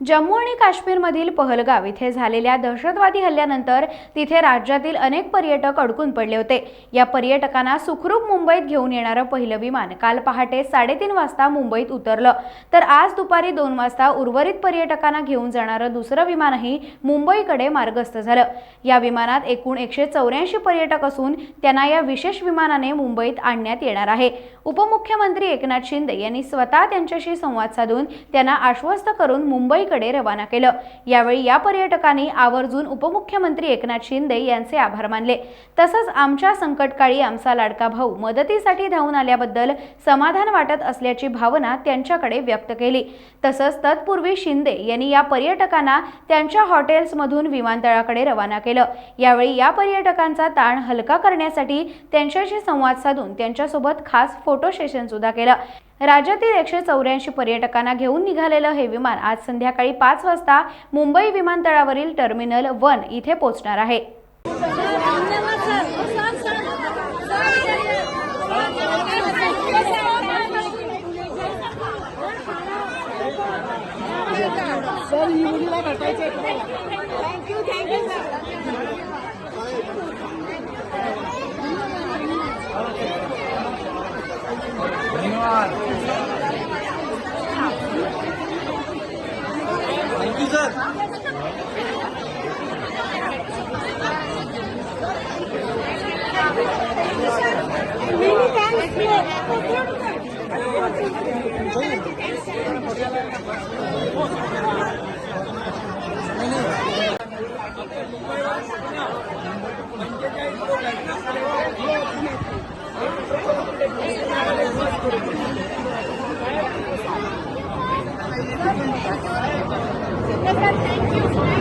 जम्मू आणि काश्मीरमधील पहलगाव इथे झालेल्या दहशतवादी हल्ल्यानंतर तिथे राज्यातील अनेक पर्यटक अडकून पडले होते। या पर्यटकांना सुखरूप मुंबईत घेऊन येणारं पहिलं विमान काल पहाटे 3:30 वाजता मुंबईत उतरलं, तर आज दुपारी 2 वाजता उर्वरित पर्यटकांना घेऊन जाणारं दुसरं विमानही मुंबईकडे मार्गस्थ झालं। या विमानात एकूण 184 पर्यटक असून त्यांना या विशेष विमानाने मुंबईत आणण्यात येणार आहे। उपमुख्यमंत्री एकनाथ शिंदे यांनी स्वतः त्यांच्याशी संवाद साधून त्यांना आश्वस्त करून मुंबईकडे रवाना केलं। यावेळी या पर्यटकांनी आवर्जून उपमुख्यमंत्री एकनाथ शिंदे यांचे आभार मानले। तसंच आमच्या संकटकाळी आमचा लाडका भाऊ मदतीसाठी धावून आल्याबद्दल समाधान वाटत असल्याची भावना त्यांच्याकडे व्यक्त केली। तसंच तत्पूर्वी शिंदे यांनी या पर्यटकांना त्यांच्या हॉटेल्समधून विमानतळाकडे रवाना केलं। यावेळी या पर्यटकांचा ताण हलका करण्यासाठी त्यांच्याशी संवाद साधून त्यांच्यासोबत खास फोटो सेशन सुद्धा केलं। राज्यातील 184 पर्यटकांना घेऊन निघालेलं हे विमान आज संध्याकाळी 5 वाजता मुंबई विमानतळावरील टर्मिनल 1 इथे पोहोचणार आहे। Thank you, sir. Many thanks. Thank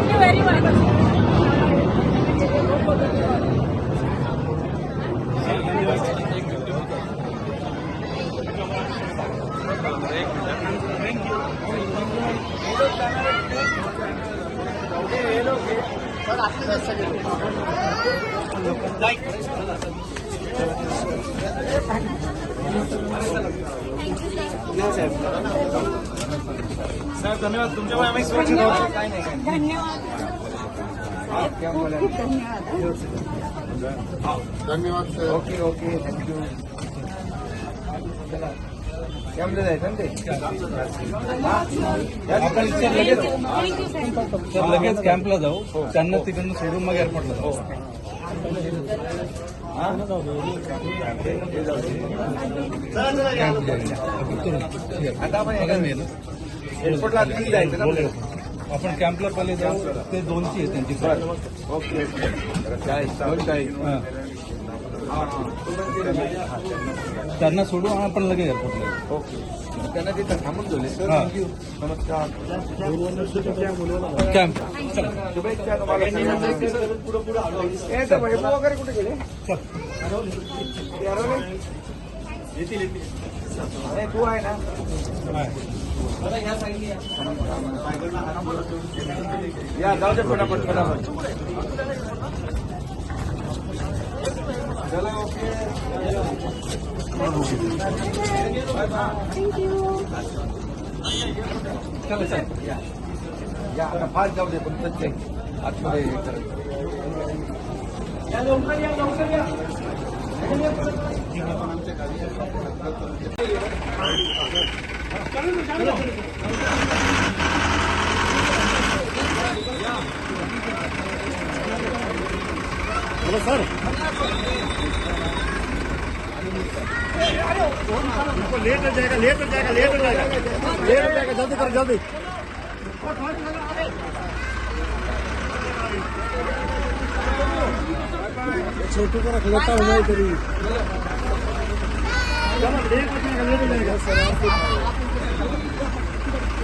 you very much. Sir धन्यवाद तुमच्या आम्ही सुरक्षित आहोत। धन्यवाद धन्यवाद सर। Okay okay thank you. कॅम्पला जायचं ना ते आपण लगेच कॅम्पला जाऊ, त्यांना तिकडनं सोडून मग एअरपोर्टला जाऊ। आता आपण एअरपोर्टला जायचं ना, आपण कॅम्पला पहिले जाऊ। ते 2ची आहे त्यांची। ओके त्यांना सोडू आपण लगेच एअरपोर्टला। ओके त्यांना तिथं थांबून ठेवले सर। थँक्यू नमस्कार। कॅम्प शुभेच्छा तुम्हाला। वगैरे कुठे गेले येतील तू आहे ना या जाऊ दे फटाफट फटाफट। चला ओके चला चल या आता फास्ट जाऊ दे पण सच्चे आतमध्ये या लवकर या लवकर या। हेलो सर लेट हो जाएगा लेट हो जाएगा लेट हो जाएगा लेट हो जाएगा जल्दी कर जल्दी। छोटू को रख लेता हूँ मैं इधर ही। लेट हो जाएगा लेट हो जाएगा सर।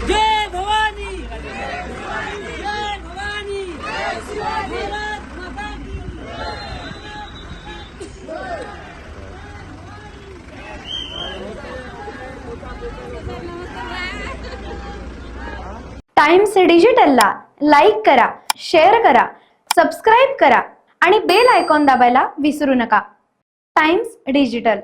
जय भवानी जय भवानी भारत माता की। टाइम्स डिजिटलला लाईक करा, शेअर करा, सबस्क्राइब करा आणि बेल आयकॉन दाबायला विसरू नका। Times digital.